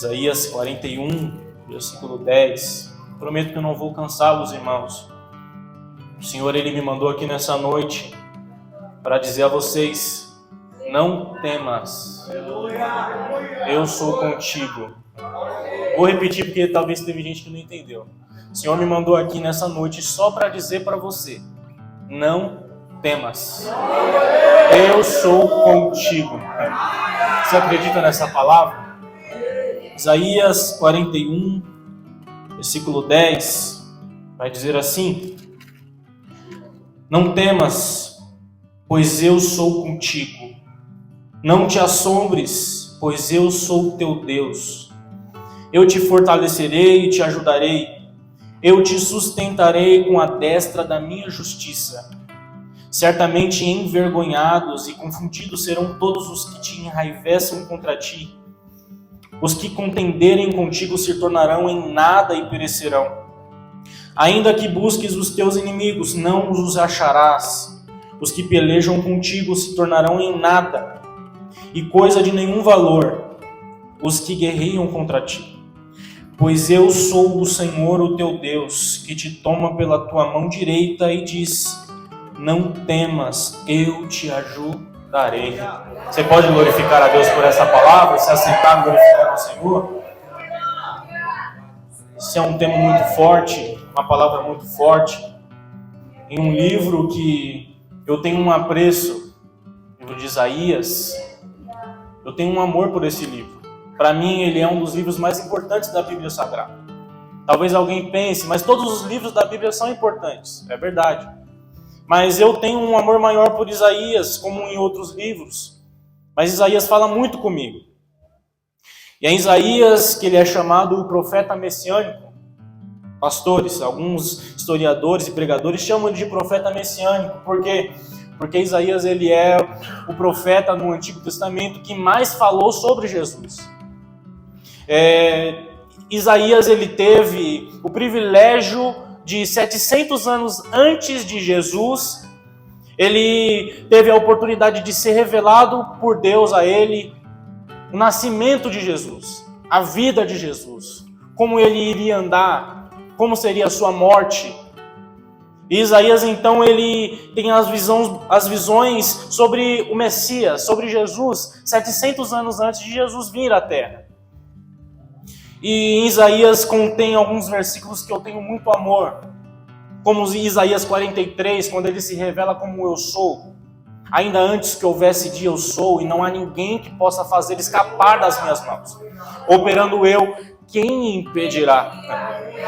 Isaías 41, versículo 10. Prometo que eu não vou cansá-los, irmãos. O Senhor, Ele me mandou aqui nessa noite para dizer a vocês: não temas, eu sou contigo. Vou repetir porque talvez teve gente que não entendeu. O Senhor me mandou aqui nessa noite só para dizer para você: não temas, eu sou contigo. Você acredita nessa palavra? Isaías 41, versículo 10, vai dizer assim: não temas, pois eu sou contigo. Não te assombres, pois eu sou teu Deus. Eu te fortalecerei e te ajudarei. Eu te sustentarei com a destra da minha justiça. Certamente envergonhados e confundidos serão todos os que te enraivessam contra ti. Os que contenderem contigo se tornarão em nada e perecerão. Ainda que busques os teus inimigos, não os acharás. Os que pelejam contigo se tornarão em nada e coisa de nenhum valor, os que guerreiam contra ti. Pois eu sou o Senhor, o teu Deus, que te toma pela tua mão direita e diz: não temas, eu te ajudarei. Você pode glorificar a Deus por essa palavra, se aceitar glorificar ao Senhor? Esse é um tema muito forte, uma palavra muito forte, em um livro que eu tenho um apreço, o livro de Isaías. Eu tenho um amor por esse livro. Para mim, ele é um dos livros mais importantes da Bíblia Sagrada. Talvez alguém pense, mas todos os livros da Bíblia são importantes. É verdade. Mas eu tenho um amor maior por Isaías, como em outros livros. Mas Isaías fala muito comigo. E é em Isaías que ele é chamado o profeta messiânico. Pastores, alguns historiadores e pregadores chamam ele de profeta messiânico. Por quê? Porque Isaías ele é o profeta no Antigo Testamento que mais falou sobre Jesus. Isaías ele teve o privilégio de 700 anos antes de Jesus, ele teve a oportunidade de ser revelado por Deus a ele o nascimento de Jesus, a vida de Jesus, como ele iria andar, como seria a sua morte. E Isaías então ele tem as visões sobre o Messias, sobre Jesus, 700 anos antes de Jesus vir à Terra. E em Isaías contém alguns versículos que eu tenho muito amor, como Isaías 43, quando ele se revela como eu sou. Ainda antes que houvesse dia eu sou, e não há ninguém que possa fazer escapar das minhas mãos. Operando eu, quem impedirá?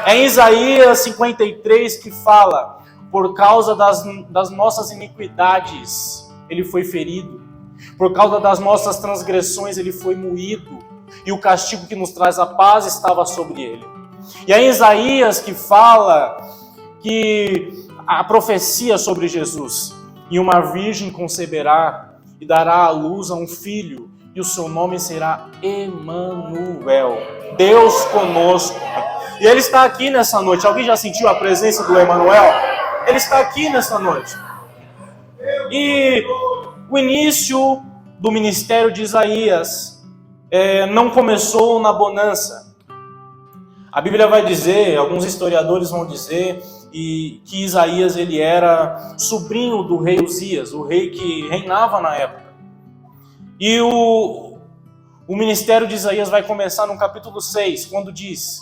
É em Isaías 53 que fala: por causa das nossas iniquidades ele foi ferido, por causa das nossas transgressões ele foi moído, e o castigo que nos traz a paz estava sobre ele. E é em Isaías que fala que a profecia sobre Jesus: e uma virgem conceberá e dará à luz a um filho, e o seu nome será Emanuel, Deus conosco. E ele está aqui nessa noite. Alguém já sentiu a presença do Emanuel? Ele está aqui nessa noite. E o início do ministério de Isaías não começou na bonança. A Bíblia vai dizer, alguns historiadores vão dizer, que Isaías ele era sobrinho do rei Uzias, o rei que reinava na época. E o ministério de Isaías vai começar no capítulo 6, quando diz: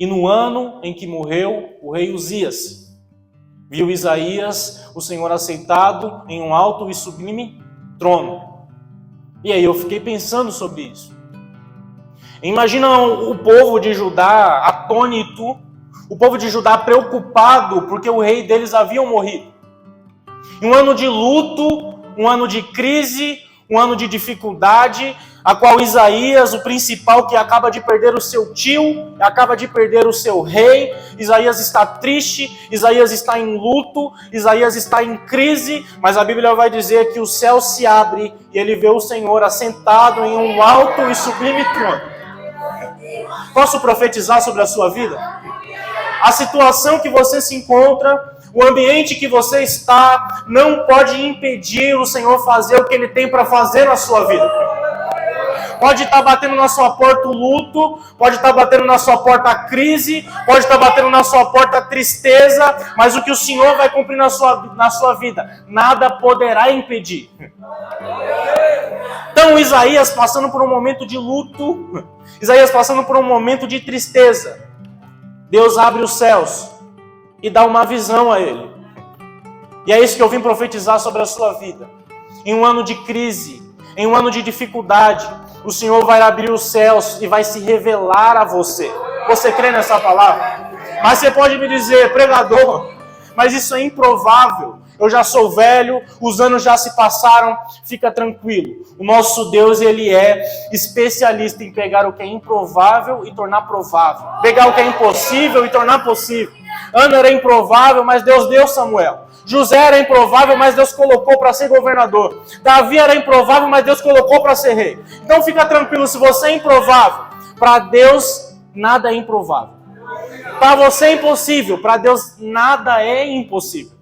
e no ano em que morreu o rei Uzias, viu Isaías o Senhor assentado em um alto e sublime trono. E aí eu fiquei pensando sobre isso. Imagina o povo de Judá atônito, o povo de Judá preocupado porque o rei deles havia morrido. Em um ano de luto, um ano de crise, um ano de dificuldade, a qual Isaías, o principal, que acaba de perder o seu tio, acaba de perder o seu rei, Isaías está triste, Isaías está em luto, Isaías está em crise, mas a Bíblia vai dizer que o céu se abre e ele vê o Senhor assentado em um alto e sublime trono. Posso profetizar sobre a sua vida? A situação que você se encontra, o ambiente que você está, não pode impedir o Senhor fazer o que Ele tem para fazer na sua vida. Pode estar batendo na sua porta o luto, pode estar batendo na sua porta a crise, pode estar batendo na sua porta a tristeza, mas o que o Senhor vai cumprir na sua vida, nada poderá impedir. Então Isaías passando por um momento de luto, Isaías passando por um momento de tristeza, Deus abre os céus e dá uma visão a ele. E é isso que eu vim profetizar sobre a sua vida. Em um ano de crise, em um ano de dificuldade, o Senhor vai abrir os céus e vai se revelar a você. Você crê nessa palavra? Mas você pode me dizer, pregador, mas isso é improvável. Eu já sou velho, os anos já se passaram, fica tranquilo. O nosso Deus, ele é especialista em pegar o que é improvável e tornar provável. Pegar o que é impossível e tornar possível. Ana era improvável, mas Deus deu Samuel. José era improvável, mas Deus colocou para ser governador. Davi era improvável, mas Deus colocou para ser rei. Então fica tranquilo, se você é improvável, para Deus nada é improvável. Para você é impossível, para Deus nada é impossível.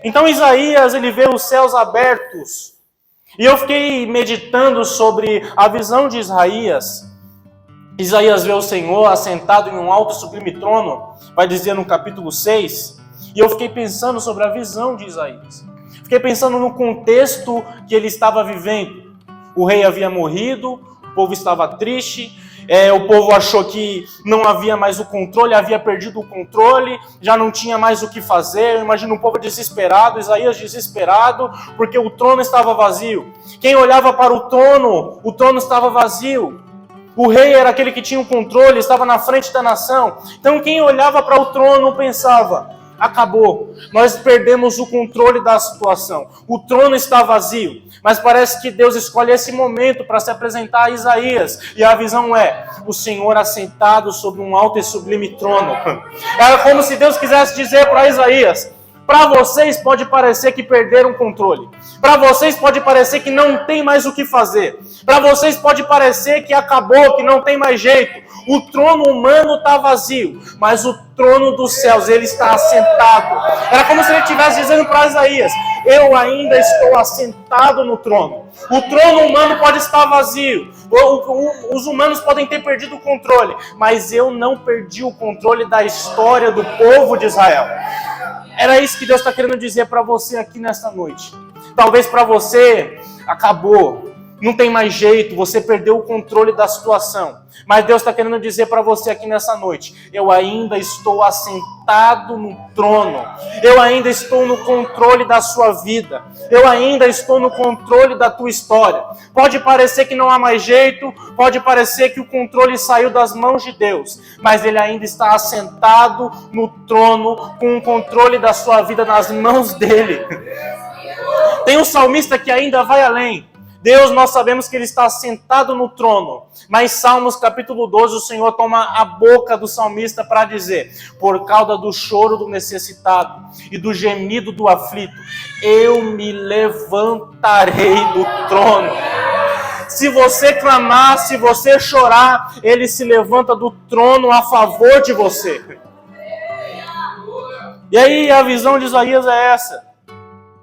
Então Isaías, ele vê os céus abertos. E eu fiquei meditando sobre a visão de Isaías. Isaías vê o Senhor assentado em um alto e sublime trono, vai dizer no capítulo 6. E eu fiquei pensando sobre a visão de Isaías. Fiquei pensando no contexto que ele estava vivendo. O rei havia morrido, o povo estava triste, o povo achou que não havia mais o controle, havia perdido o controle, já não tinha mais o que fazer. Eu imagino um povo desesperado, Isaías desesperado, porque o trono estava vazio. Quem olhava para o trono estava vazio. O rei era aquele que tinha o controle, estava na frente da nação. Então quem olhava para o trono pensava, acabou, nós perdemos o controle da situação, o trono está vazio, mas parece que Deus escolhe esse momento para se apresentar a Isaías, e a visão é, o Senhor assentado sobre um alto e sublime trono. Era como se Deus quisesse dizer para Isaías, para vocês pode parecer que perderam o controle, para vocês pode parecer que não tem mais o que fazer, para vocês pode parecer que acabou, que não tem mais jeito. O trono humano está vazio, mas o trono dos céus, ele está assentado. Era como se ele estivesse dizendo para Isaías, eu ainda estou assentado no trono. O trono humano pode estar vazio, os humanos podem ter perdido o controle, mas eu não perdi o controle da história do povo de Israel. Era isso que Deus está querendo dizer para você aqui nessa noite. Talvez para você, acabou, não tem mais jeito, você perdeu o controle da situação. Mas Deus está querendo dizer para você aqui nessa noite, eu ainda estou assentado no trono, eu ainda estou no controle da sua vida, eu ainda estou no controle da tua história. Pode parecer que não há mais jeito, pode parecer que o controle saiu das mãos de Deus, mas Ele ainda está assentado no trono, com o controle da sua vida nas mãos dEle. Tem um salmista que ainda vai além. Deus, nós sabemos que Ele está sentado no trono, mas Salmos capítulo 12, o Senhor toma a boca do salmista para dizer, por causa do choro do necessitado e do gemido do aflito, eu me levantarei do trono. Se você clamar, se você chorar, Ele se levanta do trono a favor de você. E aí a visão de Isaías é essa.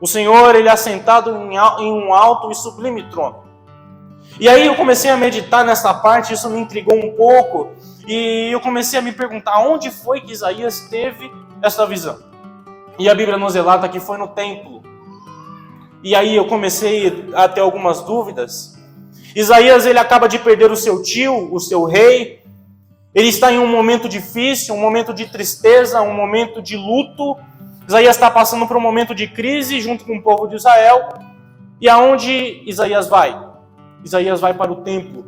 O Senhor, Ele é assentado em um alto e sublime trono. E aí eu comecei a meditar nessa parte, isso me intrigou um pouco, e eu comecei a me perguntar, onde foi que Isaías teve essa visão? E a Bíblia nos relata que foi no templo. E aí eu comecei a ter algumas dúvidas. Isaías, ele acaba de perder o seu tio, o seu rei. Ele está em um momento difícil, um momento de tristeza, um momento de luto. Isaías está passando por um momento de crise junto com o povo de Israel. E aonde Isaías vai? Isaías vai para o templo.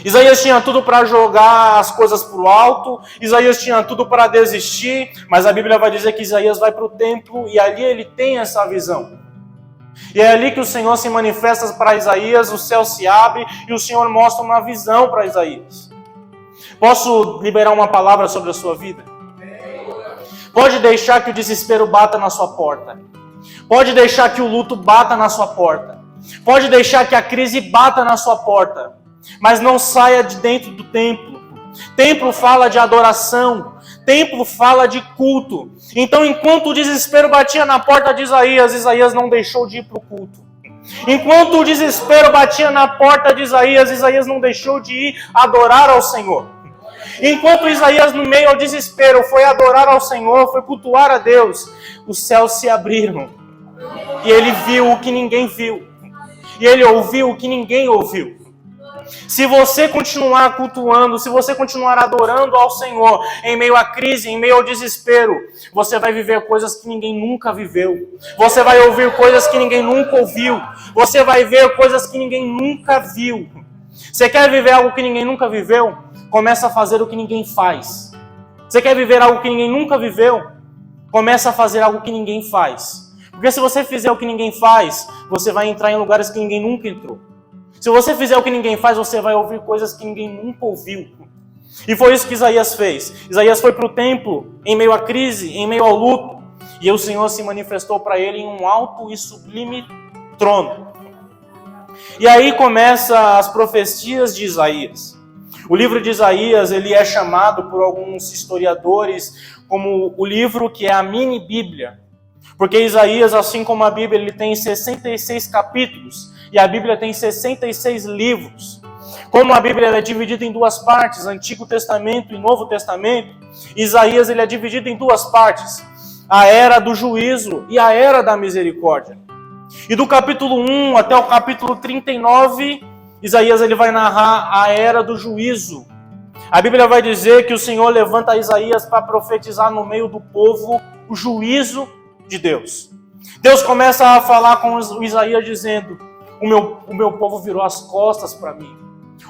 Isaías tinha tudo para jogar as coisas para o alto. Isaías tinha tudo para desistir. Mas a Bíblia vai dizer que Isaías vai para o templo e ali ele tem essa visão. E é ali que o Senhor se manifesta para Isaías, o céu se abre e o Senhor mostra uma visão para Isaías. Posso liberar uma palavra sobre a sua vida? Pode deixar que o desespero bata na sua porta. Pode deixar que o luto bata na sua porta. Pode deixar que a crise bata na sua porta. Mas não saia de dentro do templo. Templo fala de adoração. Templo fala de culto. Então, enquanto o desespero batia na porta de Isaías, Isaías não deixou de ir para o culto. Enquanto o desespero batia na porta de Isaías, Isaías não deixou de ir adorar ao Senhor. Enquanto Isaías, no meio ao desespero, foi adorar ao Senhor, foi cultuar a Deus, os céus se abriram. E ele viu o que ninguém viu. E ele ouviu o que ninguém ouviu. Se você continuar cultuando, se você continuar adorando ao Senhor, em meio à crise, em meio ao desespero, você vai viver coisas que ninguém nunca viveu. Você vai ouvir coisas que ninguém nunca ouviu. Você vai ver coisas que ninguém nunca viu. Você quer viver algo que ninguém nunca viveu? Começa a fazer o que ninguém faz. Você quer viver algo que ninguém nunca viveu? Começa a fazer algo que ninguém faz. Porque se você fizer o que ninguém faz, você vai entrar em lugares que ninguém nunca entrou. Se você fizer o que ninguém faz, você vai ouvir coisas que ninguém nunca ouviu. E foi isso que Isaías fez. Isaías foi para o templo, em meio à crise, em meio ao luto. E o Senhor se manifestou para ele em um alto e sublime trono. E aí começam as profecias de Isaías. O livro de Isaías, ele é chamado por alguns historiadores como o livro que é a mini-bíblia. Porque Isaías, assim como a Bíblia, ele tem 66 capítulos. E a Bíblia tem 66 livros. Como a Bíblia é dividida em duas partes, Antigo Testamento e Novo Testamento, Isaías ele é dividido em duas partes. A era do juízo e a era da misericórdia. E do capítulo 1 até o capítulo 39, Isaías ele vai narrar a era do juízo. A Bíblia vai dizer que o Senhor levanta Isaías para profetizar no meio do povo o juízo de Deus. Deus começa a falar com Isaías dizendo: o meu povo virou as costas para mim.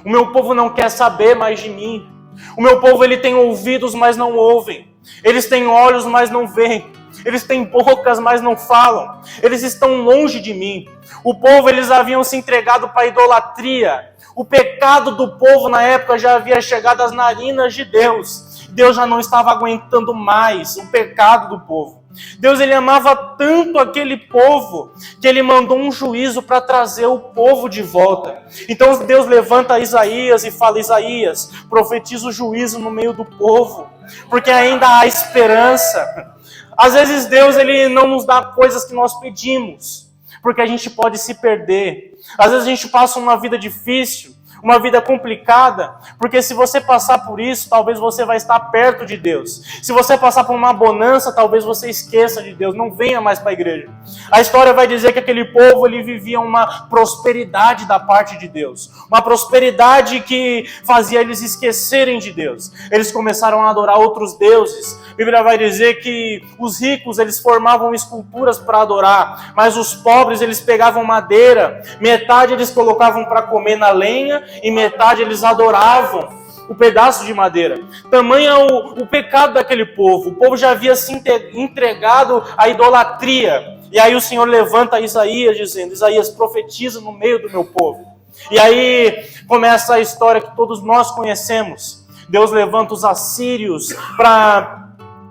O meu povo não quer saber mais de mim. O meu povo ele tem ouvidos, mas não ouvem. Eles têm olhos, mas não veem. Eles têm bocas, mas não falam. Eles estão longe de mim. O povo, eles haviam se entregado para a idolatria. O pecado do povo na época já havia chegado às narinas de Deus. Deus já não estava aguentando mais o pecado do povo. Deus ele amava tanto aquele povo que ele mandou um juízo para trazer o povo de volta. Então Deus levanta Isaías e fala: Isaías, profetiza o juízo no meio do povo, porque ainda há esperança. Às vezes Deus ele não nos dá coisas que nós pedimos, porque a gente pode se perder. Às vezes a gente passa uma vida difícil, uma vida complicada, porque se você passar por isso, talvez você vai estar perto de Deus. Se você passar por uma bonança, talvez você esqueça de Deus, não venha mais para a igreja. A história vai dizer que aquele povo ele vivia uma prosperidade da parte de Deus, uma prosperidade que fazia eles esquecerem de Deus. Eles começaram a adorar outros deuses. A Bíblia vai dizer que os ricos eles formavam esculturas para adorar, mas os pobres eles pegavam madeira, metade eles colocavam para comer na lenha, e metade eles adoravam o pedaço de madeira. Tamanho o pecado daquele povo. O povo já havia se entregado à idolatria. E aí o Senhor levanta Isaías dizendo: Isaías, profetiza no meio do meu povo. E aí começa a história que todos nós conhecemos. Deus levanta os assírios para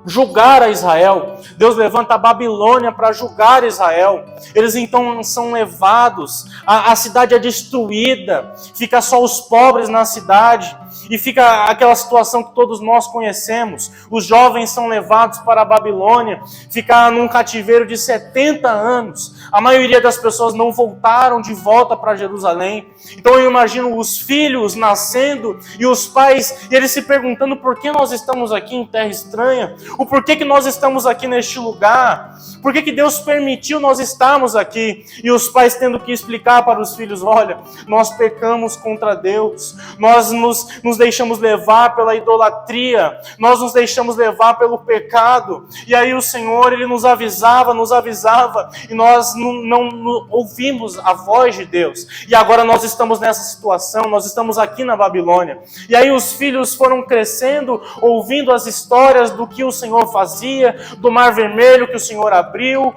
julgar a Israel. Deus levanta a Babilônia para julgar Israel. Eles então são levados, a cidade é destruída, fica só os pobres na cidade, e fica aquela situação que todos nós conhecemos. Os jovens são levados para a Babilônia, ficar num cativeiro de 70 anos. A maioria das pessoas não voltaram de volta para Jerusalém. Então eu imagino os filhos nascendo e os pais, e eles se perguntando por que nós estamos aqui em terra estranha, o porquê que nós estamos aqui neste lugar, por que Deus permitiu nós estarmos aqui. E os pais tendo que explicar para os filhos: olha, nós pecamos contra Deus, nós nos deixamos levar pela idolatria, nós nos deixamos levar pelo pecado. E aí o Senhor ele nos avisava, e nós não ouvimos a voz de Deus. E agora nós estamos nessa situação, nós estamos aqui na Babilônia. E aí os filhos foram crescendo, ouvindo as histórias do que o Senhor fazia, do Mar Vermelho que o Senhor abriu,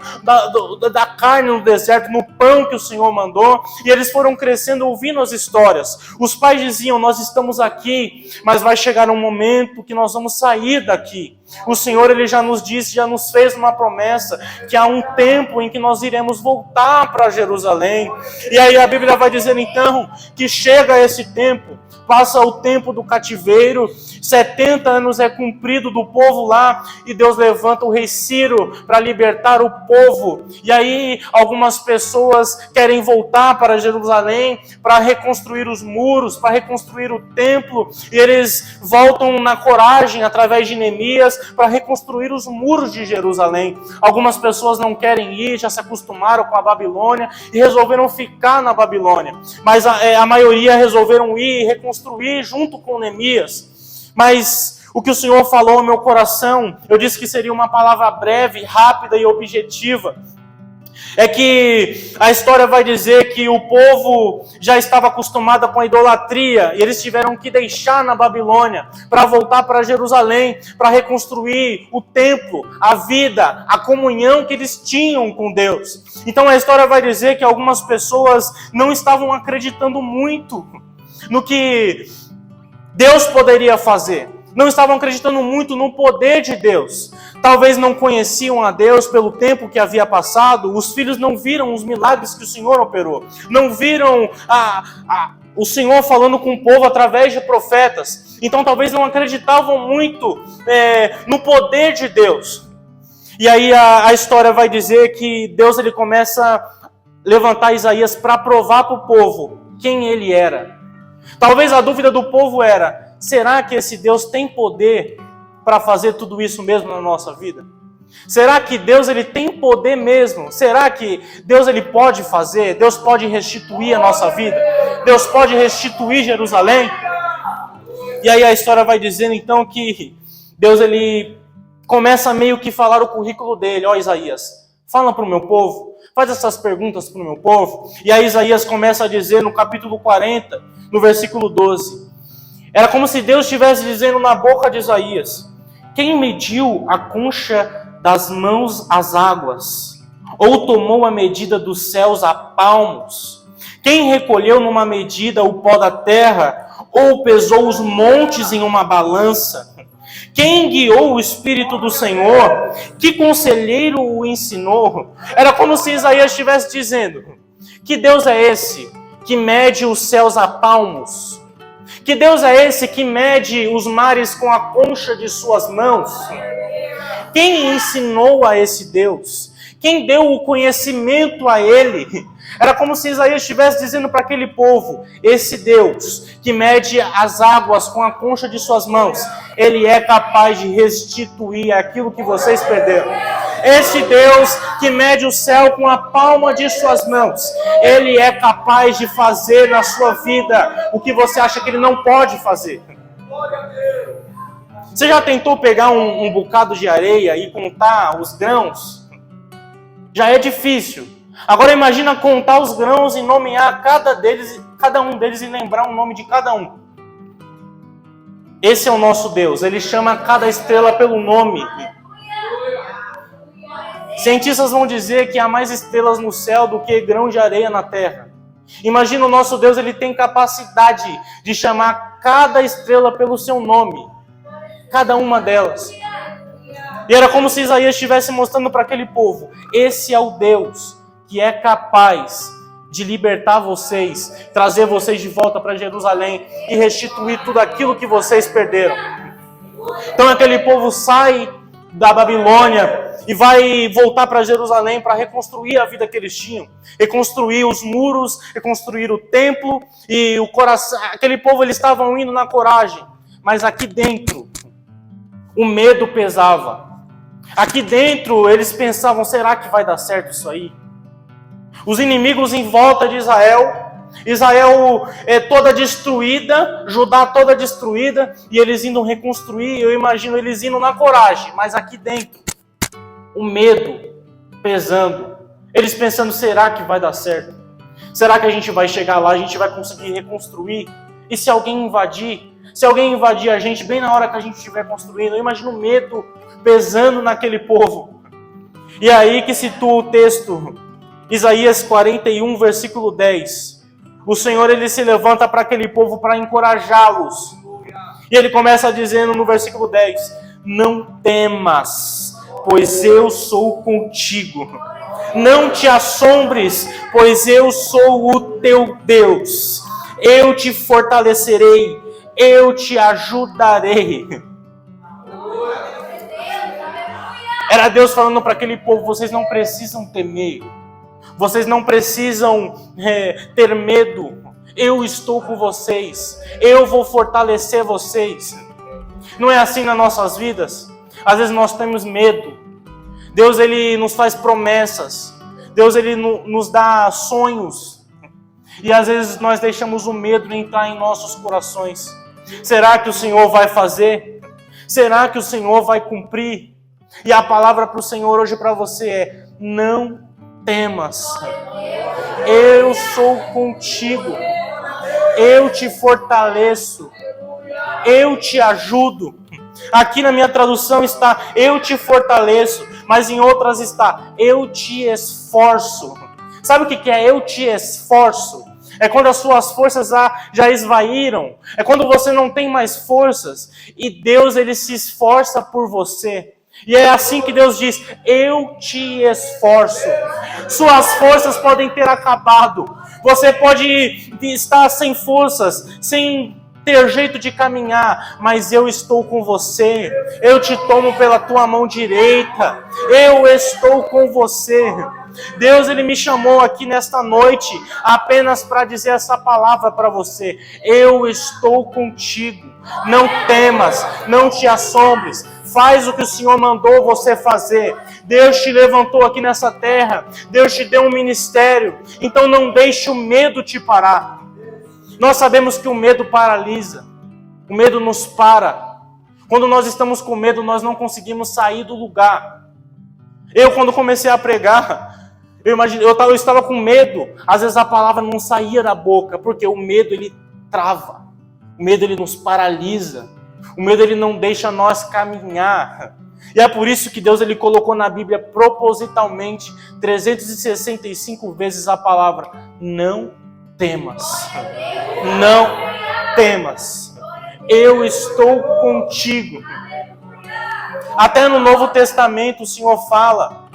da carne no deserto, no pão que o Senhor mandou. E eles foram crescendo ouvindo as histórias. Os pais diziam: nós estamos aqui, mas vai chegar um momento que nós vamos sair daqui. O Senhor, Ele já nos disse, já nos fez uma promessa, que há um tempo em que nós iremos voltar para Jerusalém. E aí a Bíblia vai dizer então, que chega esse tempo, passa o tempo do cativeiro, 70 anos é cumprido do povo lá, e Deus levanta o rei Ciro para libertar o povo. E aí algumas pessoas querem voltar para Jerusalém, para reconstruir os muros, para reconstruir o templo, e eles voltam na coragem, através de Neemias, para reconstruir os muros de Jerusalém. Algumas pessoas não querem ir, já se acostumaram com a Babilônia, e resolveram ficar na Babilônia. Mas a maioria resolveram ir e reconstruir junto com Neemias. Mas o que o Senhor falou ao meu coração, eu disse que seria uma palavra breve, rápida e objetiva. É que a história vai dizer que o povo já estava acostumado com a idolatria, e eles tiveram que deixar na Babilônia para voltar para Jerusalém, para reconstruir o templo, a vida, a comunhão que eles tinham com Deus. Então a história vai dizer que algumas pessoas não estavam acreditando muito no que Deus poderia fazer. Não estavam acreditando muito no poder de Deus. Talvez não conheciam a Deus pelo tempo que havia passado. Os filhos não viram os milagres que o Senhor operou. Não viram o Senhor falando com o povo através de profetas. Então talvez não acreditavam muito no poder de Deus. E aí a história vai dizer que Deus ele começa a levantar Isaías para provar para o povo quem ele era. Talvez a dúvida do povo era: será que esse Deus tem poder para fazer tudo isso mesmo na nossa vida? Será que Deus ele tem poder mesmo? Será que Deus ele pode fazer? Deus pode restituir a nossa vida? Deus pode restituir Jerusalém? E aí a história vai dizendo então que Deus ele começa meio que falar o currículo dele. Ó, Isaías, fala para o meu povo, faz essas perguntas para o meu povo. E aí Isaías começa a dizer no capítulo 40, no versículo 12. Era como se Deus estivesse dizendo na boca de Isaías: quem mediu a concha das mãos às águas? Ou tomou a medida dos céus a palmos? Quem recolheu numa medida o pó da terra? Ou pesou os montes em uma balança? Quem guiou o Espírito do Senhor? Que conselheiro o ensinou? Era como se Isaías estivesse dizendo: que Deus é esse que mede os céus a palmos? Que Deus é esse que mede os mares com a concha de suas mãos? Quem ensinou a esse Deus? Quem deu o conhecimento a ele? Era como se Isaías estivesse dizendo para aquele povo: esse Deus que mede as águas com a concha de suas mãos, ele é capaz de restituir aquilo que vocês perderam. Esse Deus que mede o céu com a palma de suas mãos, ele é capaz de fazer na sua vida o que você acha que ele não pode fazer. Você já tentou pegar um bocado de areia e contar os grãos? Já é difícil. Agora imagina contar os grãos e nomear cada um deles e lembrar o nome de cada um. Esse é o nosso Deus. Ele chama cada estrela pelo nome. Cientistas vão dizer que há mais estrelas no céu do que grãos de areia na terra. Imagina, o nosso Deus, ele tem capacidade de chamar cada estrela pelo seu nome. Cada uma delas. E era como se Isaías estivesse mostrando para aquele povo: esse é o Deus que é capaz de libertar vocês, trazer vocês de volta para Jerusalém e restituir tudo aquilo que vocês perderam. Então aquele povo sai da Babilônia e vai voltar para Jerusalém para reconstruir a vida que eles tinham, reconstruir os muros, reconstruir o templo e o coração. Aquele povo, eles estavam indo na coragem, mas aqui dentro o medo pesava. Aqui dentro eles pensavam: será que vai dar certo isso aí? Os inimigos em volta de Israel toda destruída, Judá toda destruída, e eles indo reconstruir. Eu imagino eles indo na coragem, mas aqui dentro o medo pesando, eles pensando: será que vai dar certo? Será que a gente vai chegar lá, a gente vai conseguir reconstruir? E se alguém invadir? Se alguém invadir a gente bem na hora que a gente estiver construindo? Eu imagino o medo pesando naquele povo. E aí que situa o texto, Isaías 41, versículo 10. O Senhor, ele se levanta para aquele povo para encorajá-los. E ele começa dizendo no versículo 10: não temas, pois eu sou contigo. Não te assombres, pois eu sou o teu Deus. Eu te fortalecerei, eu te ajudarei. Era Deus falando para aquele povo: vocês não precisam temer, vocês não precisam ter medo. Eu estou com vocês, eu vou fortalecer vocês. Não é assim nas nossas vidas? Às vezes nós temos medo. Deus, Ele nos faz promessas. Deus, Ele nos dá sonhos. E às vezes nós deixamos o medo entrar em nossos corações. Será que o Senhor vai fazer? Será que o Senhor vai cumprir? E a palavra para o Senhor hoje para você é: não temas. Eu sou contigo. Eu te fortaleço. Eu te ajudo. Aqui na minha tradução está: eu te fortaleço. Mas em outras está: eu te esforço. Sabe o que é eu te esforço? É quando as suas forças já esvaíram. É quando você não tem mais forças. E Deus, Ele se esforça por você. E é assim que Deus diz: eu te esforço. Suas forças podem ter acabado. Você pode estar sem forças, sem ter jeito de caminhar, mas eu estou com você. Eu te tomo pela tua mão direita. Eu estou com você. Deus, Ele me chamou aqui nesta noite apenas para dizer essa palavra para você: eu estou contigo. Não temas, não te assombres. Faz o que o Senhor mandou você fazer. Deus te levantou aqui nessa terra. Deus te deu um ministério. Então não deixe o medo te parar. Nós sabemos que o medo paralisa. O medo nos para. Quando nós estamos com medo, nós não conseguimos sair do lugar. Eu, quando comecei a pregar, eu estava com medo. Às vezes a palavra não saía da boca, porque o medo, ele trava. O medo, ele nos paralisa. O medo, ele não deixa nós caminhar. E é por isso que Deus, Ele colocou na Bíblia propositalmente 365 vezes a palavra: não temas. Não temas. Eu estou contigo. Até no Novo Testamento o Senhor fala,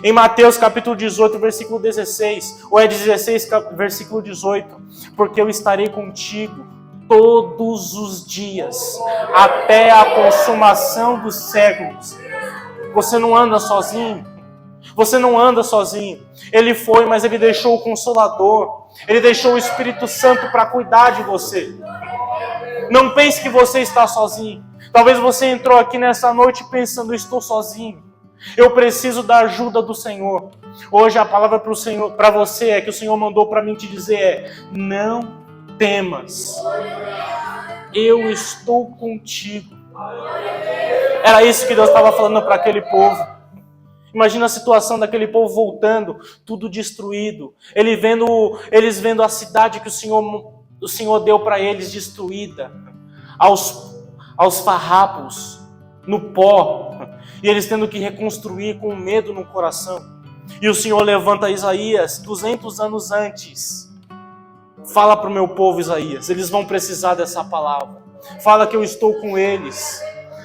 em Mateus capítulo 18, versículo 16, ou é 16, versículo 18, porque eu estarei contigo todos os dias, até a consumação dos séculos. Você não anda sozinho. Você não anda sozinho. Ele foi, mas Ele deixou o Consolador. Ele deixou o Espírito Santo para cuidar de você. Não pense que você está sozinho. Talvez você entrou aqui nessa noite pensando: estou sozinho. Eu preciso da ajuda do Senhor. Hoje a palavra para o Senhor, para você, é que o Senhor mandou para mim te dizer é: não temas. Eu estou contigo. Era isso que Deus estava falando para aquele povo. Imagina a situação daquele povo voltando, tudo destruído. Eles vendo a cidade que o Senhor deu para eles destruída, aos farrapos, no pó. E eles tendo que reconstruir com medo no coração. E o Senhor levanta Isaías 200 anos antes. Fala para o meu povo, Isaías, eles vão precisar dessa palavra. Fala que eu estou com eles.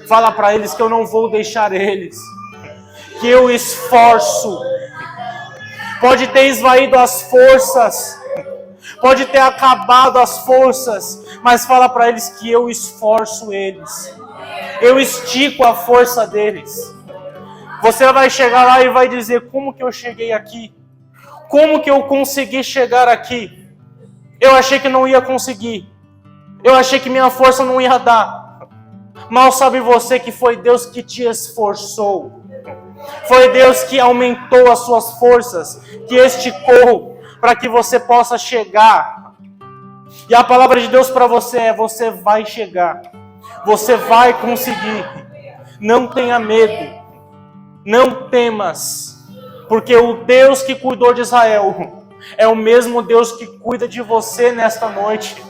Fala para eles que eu não vou deixar eles. Que eu esforço. Pode ter esvaído as forças. Pode ter acabado as forças. Mas fala para eles que eu esforço eles. Eu estico a força deles. Você vai chegar lá e vai dizer: como que eu cheguei aqui? Como que eu consegui chegar aqui? Eu achei que não ia conseguir. Eu achei que minha força não ia dar. Mal sabe você que foi Deus que te esforçou. Foi Deus que aumentou as suas forças, que esticou para que você possa chegar. E a palavra de Deus para você é: você vai chegar. Você vai conseguir. Não tenha medo. Não temas. Porque o Deus que cuidou de Israel é o mesmo Deus que cuida de você nesta noite.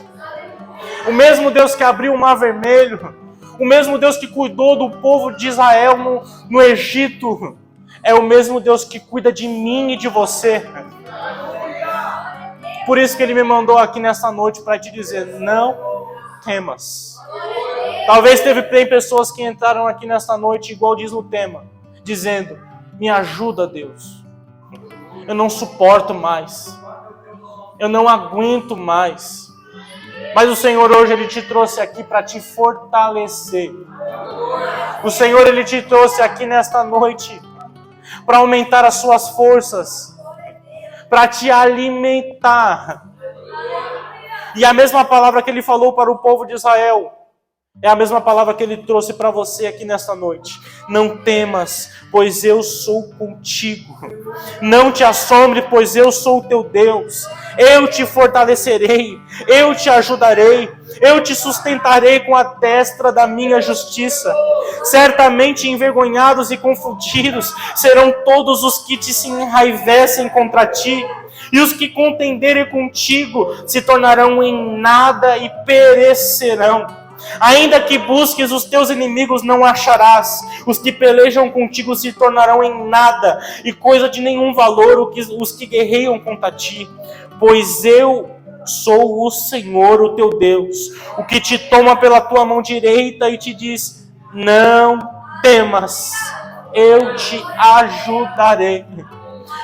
O mesmo Deus que abriu o Mar Vermelho. O mesmo Deus que cuidou do povo de Israel no Egito. É o mesmo Deus que cuida de mim e de você. Por isso que Ele me mandou aqui nesta noite para te dizer: não temas. Talvez tem pessoas que entraram aqui nesta noite, igual diz no tema, dizendo: me ajuda, Deus. Eu não suporto mais. Eu não aguento mais. Mas o Senhor hoje, Ele te trouxe aqui para te fortalecer. O Senhor, Ele te trouxe aqui nesta noite para aumentar as suas forças, para te alimentar. E a mesma palavra que Ele falou para o povo de Israel é a mesma palavra que Ele trouxe para você aqui nesta noite. Não temas, pois eu sou contigo. Não te assombre, pois eu sou o teu Deus. Eu te fortalecerei, eu te ajudarei, eu te sustentarei com a destra da minha justiça. Certamente envergonhados e confundidos serão todos os que se enraivecem contra ti. E os que contenderem contigo se tornarão em nada e perecerão. Ainda que busques os teus inimigos, não acharás. Os que pelejam contigo se tornarão em nada e coisa de nenhum valor os que guerreiam contra ti. Pois eu sou o Senhor, o teu Deus, o que te toma pela tua mão direita e te diz: não temas, eu te ajudarei.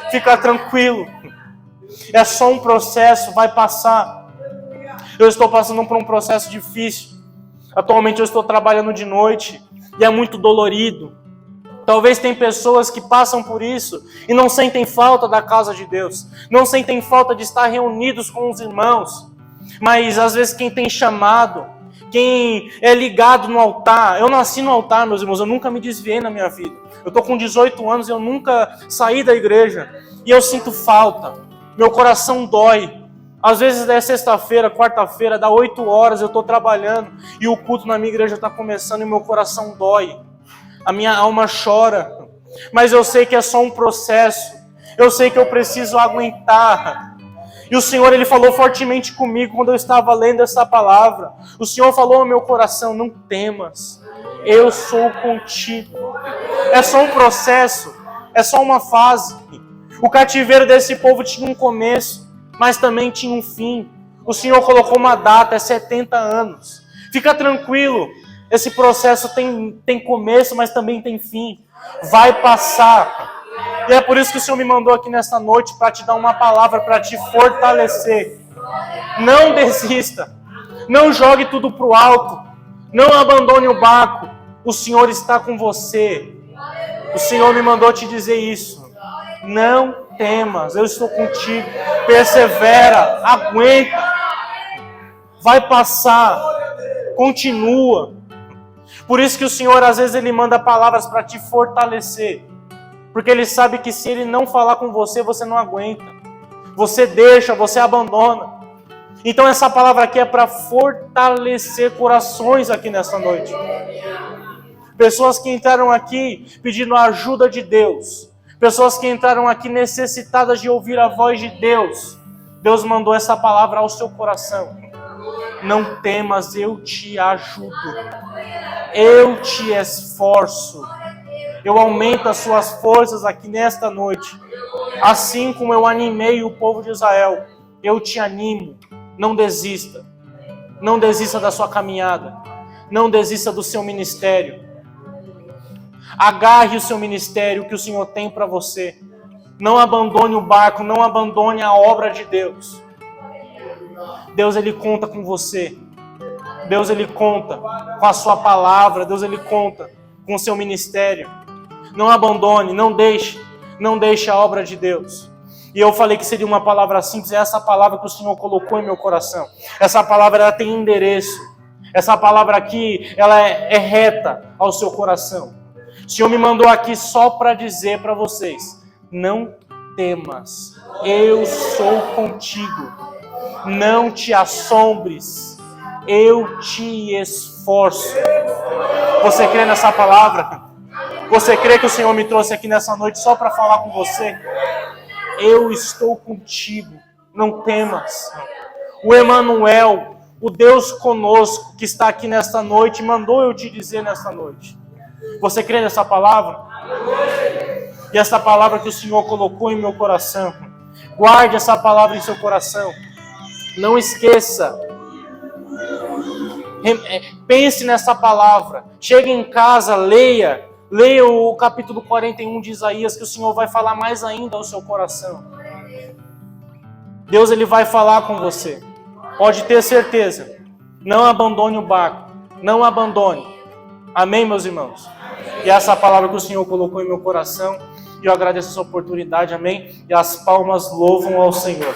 Fica tranquilo, é só um processo, vai passar. Eu estou passando por um processo difícil. Atualmente eu estou trabalhando de noite e é muito dolorido. Talvez tem pessoas que passam por isso e não sentem falta da casa de Deus, não sentem falta de estar reunidos com os irmãos. Mas às vezes quem tem chamado, quem é ligado no altar, eu nasci no altar, meus irmãos, eu nunca me desviei na minha vida. Eu estou com 18 anos e eu nunca saí da igreja e eu sinto falta, meu coração dói. Às vezes é sexta-feira, quarta-feira, dá 8 horas, eu estou trabalhando e o culto na minha igreja está começando e meu coração dói. A minha alma chora. Mas eu sei que é só um processo. Eu sei que eu preciso aguentar. E o Senhor, Ele falou fortemente comigo quando eu estava lendo essa palavra. O Senhor falou ao meu coração: não temas, eu sou contigo. É só um processo, é só uma fase. O cativeiro desse povo tinha um começo, mas também tinha um fim. O Senhor colocou uma data, é 70 anos. Fica tranquilo, esse processo tem começo, mas também tem fim. Vai passar. E é por isso que o Senhor me mandou aqui nesta noite para te dar uma palavra, para te fortalecer. Não desista. Não jogue tudo para o alto. Não abandone o barco. O Senhor está com você. O Senhor me mandou te dizer isso. Não temas, eu estou contigo. Persevera, aguenta. Vai passar. Continua. Por isso que o Senhor, às vezes, Ele manda palavras para te fortalecer. Porque Ele sabe que se Ele não falar com você, você não aguenta. Você deixa, você abandona. Então essa palavra aqui é para fortalecer corações aqui nessa noite. Pessoas que entraram aqui pedindo a ajuda de Deus. Pessoas que entraram aqui necessitadas de ouvir a voz de Deus. Deus mandou essa palavra ao seu coração. Não temas, eu te ajudo. Eu te esforço. Eu aumento as suas forças aqui nesta noite. Assim como eu animei o povo de Israel, eu te animo. Não desista. Não desista da sua caminhada. Não desista do seu ministério. Agarre o seu ministério que o Senhor tem para você. Não abandone o barco, não abandone a obra de Deus. Deus, Ele conta com você. Deus, Ele conta com a sua palavra. Deus, Ele conta com o seu ministério. Não abandone, não deixe a obra de Deus. E eu falei que seria uma palavra simples, é essa palavra que o Senhor colocou em meu coração. Essa palavra, ela tem endereço. Essa palavra aqui, ela é reta ao seu coração. O Senhor me mandou aqui só para dizer para vocês: não temas, eu sou contigo. Não te assombres, eu te esforço. Você crê nessa palavra? Você crê que o Senhor me trouxe aqui nessa noite só para falar com você? Eu estou contigo, não temas. O Emanuel, o Deus conosco que está aqui nesta noite, mandou eu te dizer nesta noite. Você crê nessa palavra? E essa palavra que o Senhor colocou em meu coração, guarde essa palavra em seu coração. Não esqueça Pense nessa palavra. Chegue em casa, leia o capítulo 41 de Isaías, que o Senhor vai falar mais ainda ao seu coração. Deus, Ele vai falar com você. Pode ter certeza. Não abandone o barco. Não abandone. Amém, meus irmãos? E essa palavra que o Senhor colocou em meu coração, e eu agradeço essa oportunidade, amém? E as palmas louvam ao Senhor.